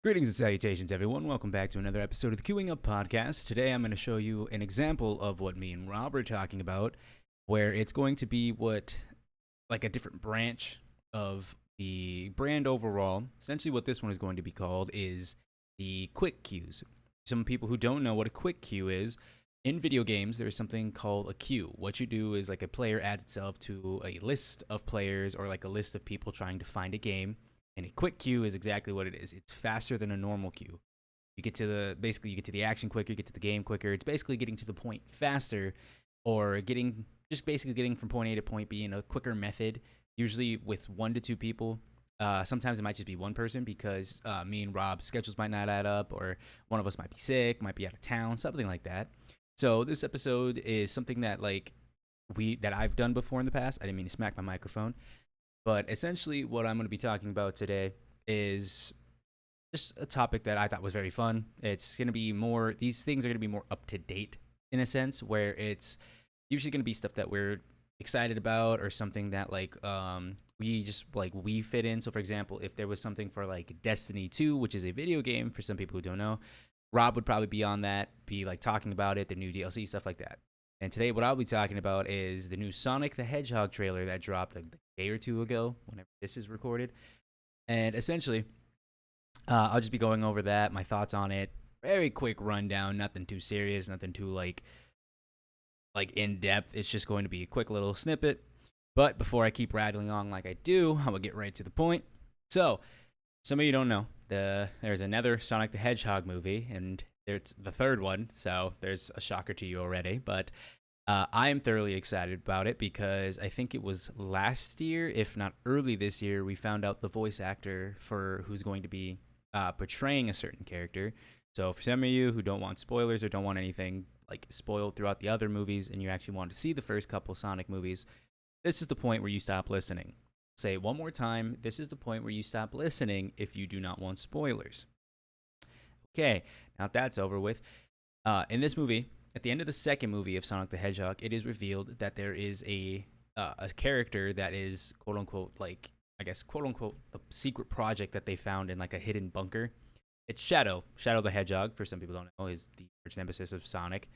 Greetings and salutations, everyone. Welcome back to another episode of the Queuing Up Podcast. Today, I'm going to show you an example of what me and Rob are talking about, where it's going to be like a different branch of the brand overall. Essentially, what this one is going to be called is the quick queues. Some people who don't know what a quick queue is, in video games, there is something called a queue. What you do is like a player adds itself to a list of players or like a list of people trying to find a game. And a quick queue is exactly what it is. It's faster than a normal queue. You get to the action quicker, you get to the game quicker. It's basically getting to the point faster, or basically getting from point A to point B in a quicker method. Usually with 1 to 2 people. Sometimes it might just be one person because me and Rob's schedules might not add up, or one of us might be sick, might be out of town, something like that. So this episode is something that I've done before in the past. I didn't mean to smack my microphone. But essentially, what I'm going to be talking about today is just a topic that I thought was very fun. It's going to be these things are going to be more up to date in a sense, where it's usually going to be stuff that we're excited about or something that we fit in. So, for example, if there was something for like Destiny 2, which is a video game for some people who don't know, Rob would probably be on that, be like talking about it, the new DLC, stuff like that. And today, what I'll be talking about is the new Sonic the Hedgehog trailer that dropped a day or two ago, whenever this is recorded. And essentially, I'll just be going over that, my thoughts on it, very quick rundown, nothing too serious, nothing too like in depth. It's just going to be a quick little snippet. But before I keep rattling on like I do, I'm gonna get right to the point. So, some of you don't know, there's another Sonic the Hedgehog movie, and it's the third one, so there's a shocker to you already. But I am thoroughly excited about it because I think it was last year, if not early this year, we found out the voice actor for who's going to be portraying a certain character. So for some of you who don't want spoilers or don't want anything like spoiled throughout the other movies, and you actually want to see the first couple Sonic movies, this is the point where you stop listening. Say it one more time. This is the point where you stop listening if you do not want spoilers. Okay, now that's over with. In this movie, at the end of the second movie of Sonic the Hedgehog, it is revealed that there is a character that is quote unquote quote unquote the secret project that they found in like a hidden bunker. It's Shadow the Hedgehog. For some people don't know, is the arch nemesis of Sonic.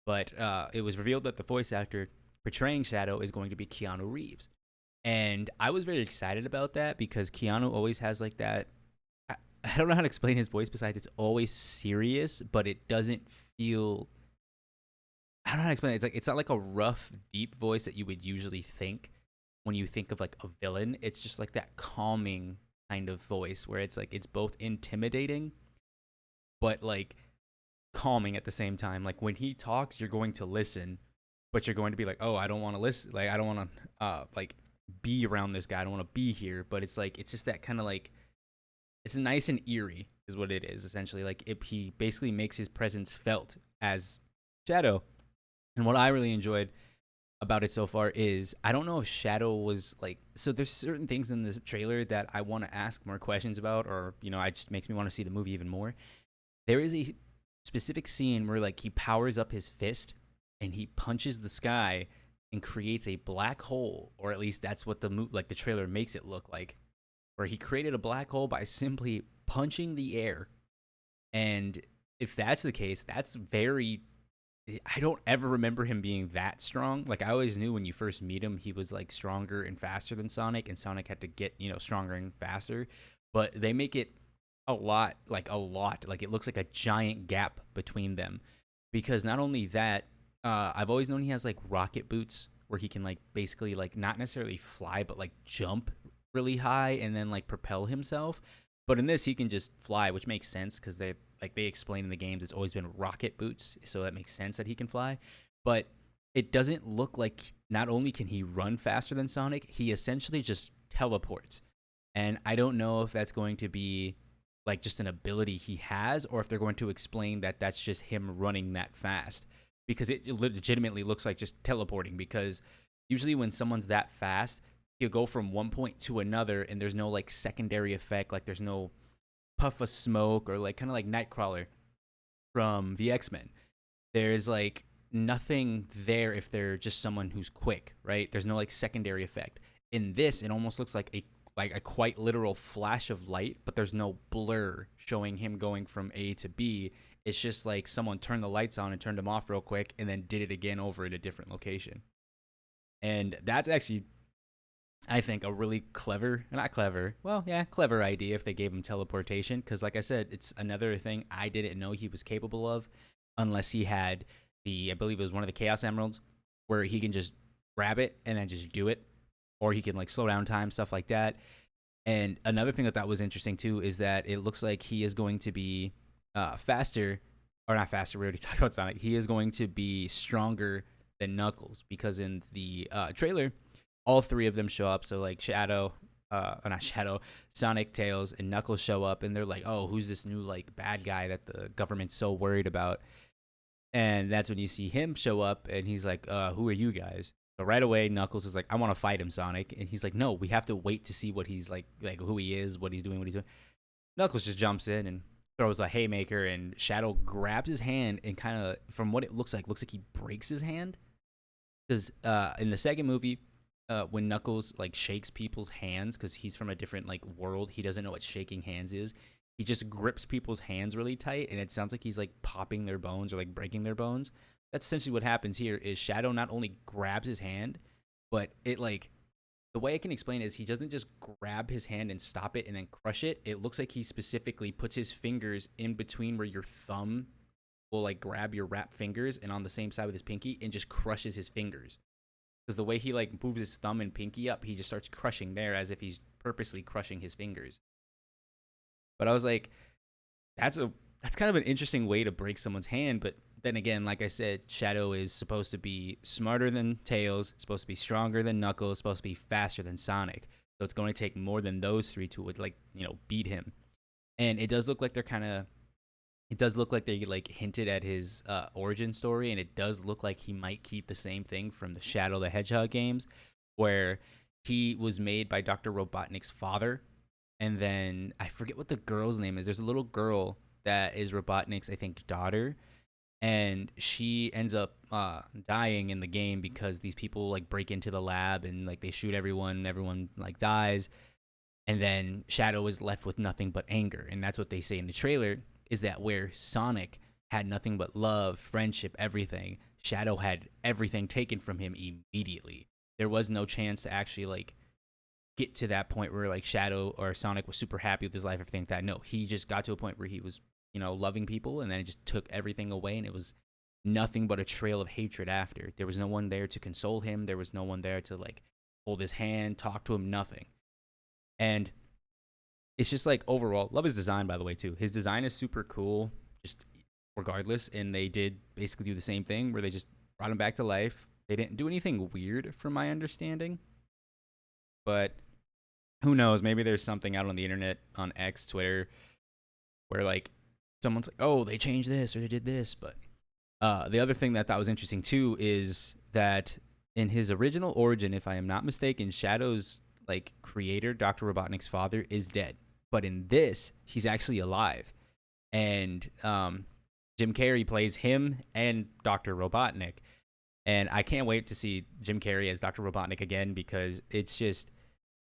But it was revealed that the voice actor portraying Shadow is going to be Keanu Reeves, and I was very excited about that because Keanu always has like that. I don't know how to explain his voice besides it's always serious, but it doesn't feel. I don't know how to explain it. It's not like a rough, deep voice that you would usually think when you think of like a villain. It's just like that calming kind of voice where it's like it's both intimidating, but like calming at the same time. Like when he talks, you're going to listen, but you're going to be like, oh, I don't want to listen. Like I don't want to be around this guy. I don't want to be here. But it's just that kind of like. It's nice and eerie is what it is, essentially. Like, he basically makes his presence felt as Shadow. And what I really enjoyed about it so far is, I don't know if Shadow was, like... So there's certain things in this trailer that I want to ask more questions about, or, it just makes me want to see the movie even more. There is a specific scene where, like, he powers up his fist, and he punches the sky and creates a black hole, or at least that's what the trailer makes it look like. Where he created a black hole by simply punching the air. And if that's the case, that's very... I don't ever remember him being that strong. Like, I always knew when you first meet him, he was, like, stronger and faster than Sonic, and Sonic had to get, stronger and faster. But they make it a lot. Like, it looks like a giant gap between them. Because not only that, I've always known he has, like, rocket boots, where he can, like, basically, like, not necessarily fly, but, like, jump really high and then like propel himself. But in this, he can just fly, which makes sense because they explain in the games it's always been rocket boots, so that makes sense that he can fly. But it doesn't look like not only can he run faster than Sonic, he essentially just teleports. And I don't know if that's going to be like just an ability he has, or if they're going to explain that that's just him running that fast, because it legitimately looks like just teleporting. Because usually when someone's that fast, you go from one point to another, and there's no like secondary effect, like there's no puff of smoke, or like kind of like Nightcrawler from the X-Men. There's like nothing there if they're just someone who's quick, right? There's no like secondary effect. In this, it almost looks like like a quite literal flash of light, but there's no blur showing him going from A to B. It's just like someone turned the lights on and turned them off real quick and then did it again over at a different location. And that's actually, I think, a really clever, not clever, well, yeah, clever idea if they gave him teleportation. Because, like I said, it's another thing I didn't know he was capable of unless he had I believe it was one of the Chaos Emeralds, where he can just grab it and then just do it. Or he can, like, slow down time, stuff like that. And another thing that was interesting, too, is that it looks like he is going to be faster, or not faster, we already talked about Sonic. He is going to be stronger than Knuckles, because in the trailer, all three of them show up. So like not Shadow, Sonic, Tails, and Knuckles show up, and they're like, "Oh, who's this new like bad guy that the government's so worried about?" And that's when you see him show up, and he's like, "Who are you guys?" So right away, Knuckles is like, "I want to fight him, Sonic," and he's like, "No, we have to wait to see what he's like who he is, what he's doing, what he's doing." Knuckles just jumps in and throws a haymaker, and Shadow grabs his hand and kind of, from what it looks like he breaks his hand. Because in the second movie, when Knuckles like shakes people's hands, because he's from a different like world, he doesn't know what shaking hands is. He just grips people's hands really tight, and it sounds like he's like popping their bones or like breaking their bones. That's essentially what happens here. Is Shadow not only grabs his hand, but it like, the way I can explain it is he doesn't just grab his hand and stop it and then crush it. It looks like he specifically puts his fingers in between where your thumb will like grab your wrap fingers, and on the same side with his pinky, and just crushes his fingers. Because the way he like moves his thumb and pinky up, he just starts crushing there as if he's purposely crushing his fingers. But I was like, that's kind of an interesting way to break someone's hand. But then again, like I said, Shadow is supposed to be smarter than Tails, supposed to be stronger than Knuckles, supposed to be faster than Sonic. So it's going to take more than those three to like, beat him. And it does look like they like hinted at his origin story, and it does look like he might keep the same thing from the Shadow the Hedgehog games, where he was made by Dr. Robotnik's father, and then I forget what the girl's name is. There's a little girl that is Robotnik's, I think, daughter, and she ends up dying in the game because these people like break into the lab and like they shoot everyone, and everyone like dies, and then Shadow is left with nothing but anger, and that's what they say in the trailer. Is that where Sonic had nothing but love, friendship, everything, Shadow had everything taken from him immediately. There was no chance to actually like get to that point where like Shadow or Sonic was super happy with his life, everything like that. No, he just got to a point where he was, loving people, and then it just took everything away, and it was nothing but a trail of hatred after. There was no one there to console him. There was no one there to like hold his hand, talk to him, nothing. And it's just like, overall, love his design, by the way, too. His design is super cool, just regardless. And they did basically do the same thing where they just brought him back to life. They didn't do anything weird, from my understanding. But who knows? Maybe there's something out on the internet, on X, Twitter, where like someone's like, "Oh, they changed this or they did this." But the other thing that I thought was interesting too is that in his original origin, if I am not mistaken, Shadow's like creator, Dr. Robotnik's father, is dead. But in this, he's actually alive. And Jim Carrey plays him and Dr. Robotnik. And I can't wait to see Jim Carrey as Dr. Robotnik again, because it's just,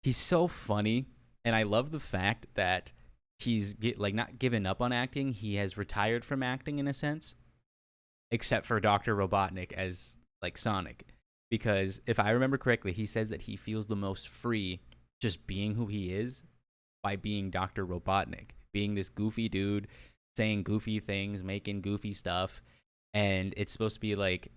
he's so funny. And I love the fact that he's like not given up on acting. He has retired from acting in a sense, except for Dr. Robotnik as like Sonic. Because if I remember correctly, he says that he feels the most free just being who he is by being Dr. Robotnik, being this goofy dude, saying goofy things, making goofy stuff. And it's supposed to be like,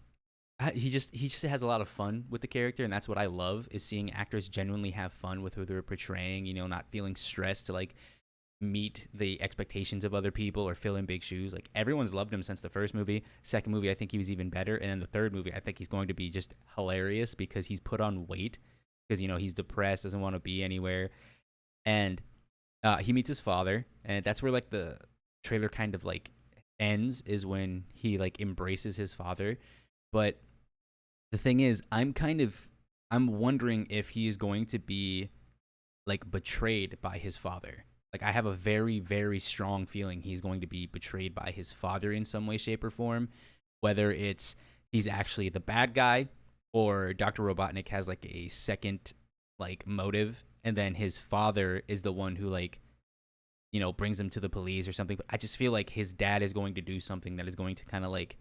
he just has a lot of fun with the character, and that's what I love, is seeing actors genuinely have fun with who they're portraying, not feeling stressed to like meet the expectations of other people or fill in big shoes. Like, everyone's loved him since the first movie. Second movie, I think he was even better. And then the third movie, I think he's going to be just hilarious because he's put on weight, because, he's depressed, doesn't want to be anywhere. And he meets his father, and that's where like the trailer kind of like ends, is when he like embraces his father. But the thing is, I'm wondering if he is going to be like betrayed by his father. Like, I have a very, very strong feeling he's going to be betrayed by his father in some way, shape, or form. Whether it's he's actually the bad guy, or Dr. Robotnik has like a second like motive and then his father is the one who like brings him to the police or something. But I just feel like his dad is going to do something that is going to kind of like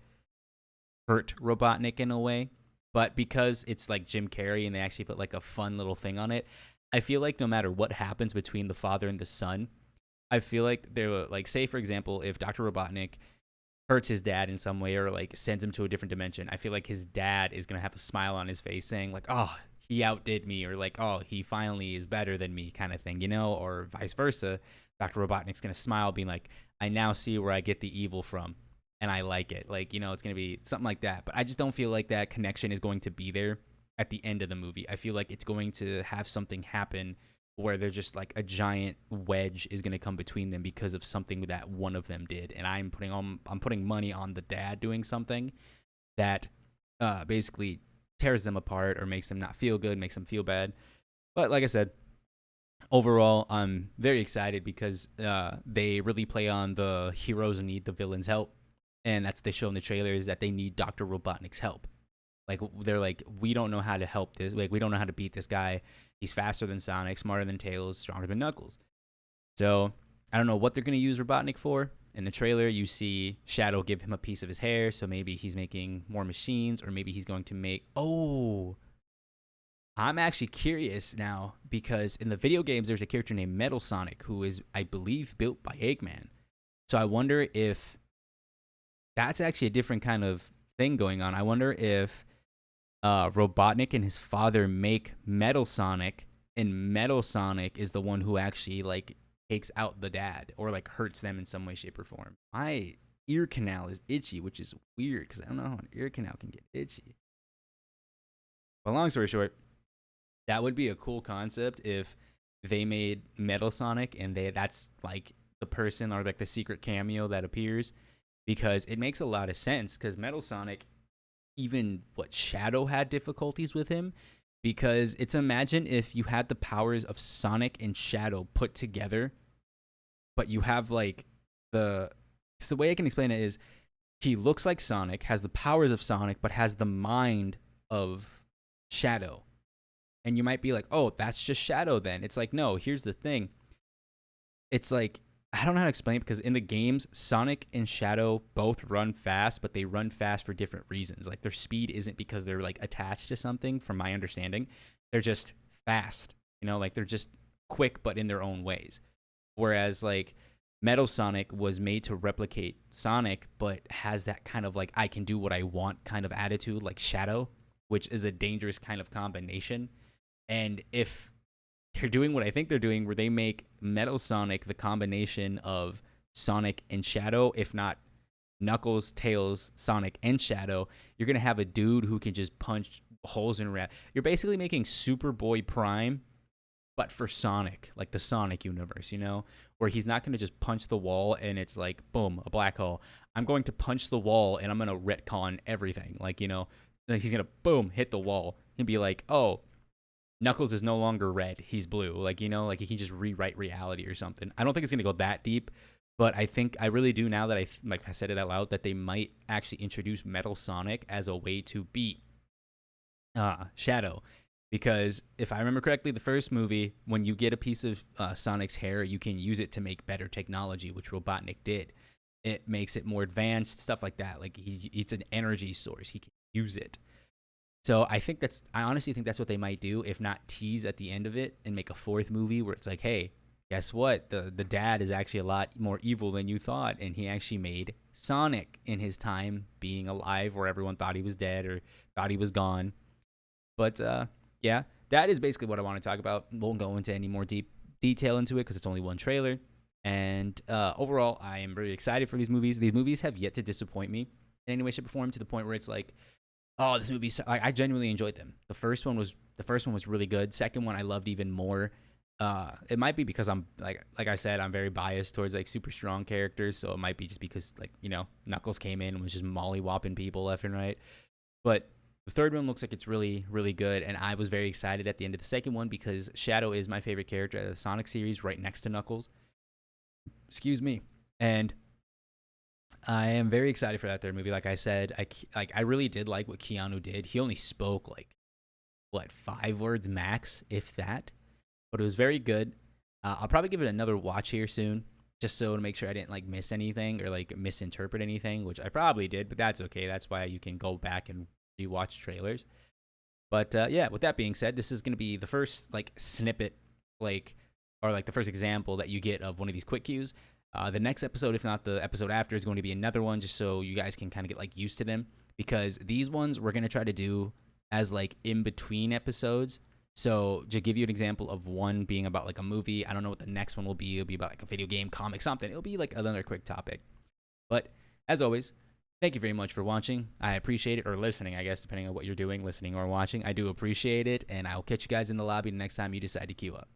hurt Robotnik in a way. But because it's like Jim Carrey and they actually put like a fun little thing on it, I feel like no matter what happens between the father and the son, I feel like they're like, say for example, if Dr. Robotnik hurts his dad in some way or like sends him to a different dimension, I feel like his dad is gonna have a smile on his face saying like, oh, he outdid me, or like, oh, he finally is better than me, kind of thing, or vice versa. Dr. Robotnik's gonna smile, being like, I now see where I get the evil from, and I like it. Like, it's gonna be something like that. But I just don't feel like that connection is going to be there at the end of the movie. I feel like it's going to have something happen where they're just like a giant wedge is going to come between them because of something that one of them did. And I'm putting money on the dad doing something that basically tears them apart or makes them not feel good, makes them feel bad. But like I said, overall, I'm very excited because they really play on the heroes need the villains' help. And that's what they show in the trailer, is that they need Dr. Robotnik's help. Like, they're like, we don't know how to help this. Like, we don't know how to beat this guy. He's faster than Sonic, smarter than Tails, stronger than Knuckles. So I don't know what they're going to use Robotnik for. In the trailer, you see Shadow give him a piece of his hair, so maybe he's making more machines, or maybe he's going to make... Oh! I'm actually curious now, because in the video games, there's a character named Metal Sonic, who is, I believe, built by Eggman. So I wonder if that's actually a different kind of thing going on. I wonder if Robotnik and his father make Metal Sonic, and Metal Sonic is the one who actually like takes out the dad or like hurts them in some way, shape, or form. My ear canal is itchy, which is weird because I don't know how an ear canal can get itchy. But long story short, that would be a cool concept if they made Metal Sonic and that's like the person or like the secret cameo that appears, because it makes a lot of sense. Because Metal Sonic, even Shadow had difficulties with him, because it's, imagine if you had the powers of Sonic and Shadow put together, but you have like the way I can explain it is he looks like Sonic, has the powers of Sonic, but has the mind of Shadow. And you might be like, oh, that's just Shadow then. It's like, no, here's the thing. It's like, I don't know how to explain it, because in the games, Sonic and Shadow both run fast, but they run fast for different reasons. Like, their speed isn't because they're like attached to something, from my understanding. They're just fast. Like they're just quick, but in their own ways. Whereas like Metal Sonic was made to replicate Sonic, but has that kind of like, I can do what I want kind of attitude, like Shadow, which is a dangerous kind of combination. And if they're doing what I think they're doing, where they make Metal Sonic the combination of Sonic and Shadow, if not Knuckles, Tails, Sonic, and Shadow, you're going to have a dude who can just punch holes in You're basically making Superboy Prime, but for Sonic, like the Sonic universe, where he's not going to just punch the wall and it's like, boom, a black hole. I'm going to punch the wall and I'm going to retcon everything. Like, he's going to, boom, hit the wall and be like, oh, Knuckles is no longer red, he's blue. Like, like he can just rewrite reality or something. I don't think it's going to go that deep, but I really do, now that I said it out loud, that they might actually introduce Metal Sonic as a way to beat Shadow. Because if I remember correctly, the first movie, when you get a piece of Sonic's hair, you can use it to make better technology, which Robotnik did. It makes it more advanced, stuff like that. Like, it's an energy source. He can use it. So I honestly think that's what they might do, if not tease at the end of it and make a fourth movie where it's like, hey, guess what? The dad is actually a lot more evil than you thought, and he actually made Sonic in his time being alive, where everyone thought he was dead or thought he was gone. But yeah, that is basically what I want to talk about. Won't go into any more deep detail into it because it's only one trailer. And overall, I am very excited for these movies. These movies have yet to disappoint me in any way, shape, or form, to the point where it's like, oh, this movie, I genuinely enjoyed them. The first one was really good. Second one I loved even more. It might be because I'm like I said, I'm very biased towards like super strong characters, so it might be just because like, Knuckles came in and was just molly-whopping people left and right. But the third one looks like it's really, really good, and I was very excited at the end of the second one because Shadow is my favorite character out of the Sonic series, right next to Knuckles. Excuse me. And I am very excited for that third movie. Like I said, I really did like what Keanu did. He only spoke like 5 words max, if that. but it was very good. I'll probably give it another watch here soon, just so to make sure I didn't like miss anything or like misinterpret anything, which I probably did, but that's okay. That's why you can go back and rewatch trailers. But yeah, with that being said, this is going to be the first like snippet, like or like the first example that you get of one of these quick cues. The next episode, if not the episode after, is going to be another one, just so you guys can kind of get like used to them. Because these ones we're going to try to do as like in between episodes. So to give you an example of one being about like a movie, I don't know what the next one will be. It'll be about like a video game, comic, something. It'll be like another quick topic. But as always, thank you very much for watching. I appreciate it, or listening, I guess, depending on what you're doing, listening or watching. I do appreciate it, and I'll catch you guys in the lobby the next time you decide to queue up.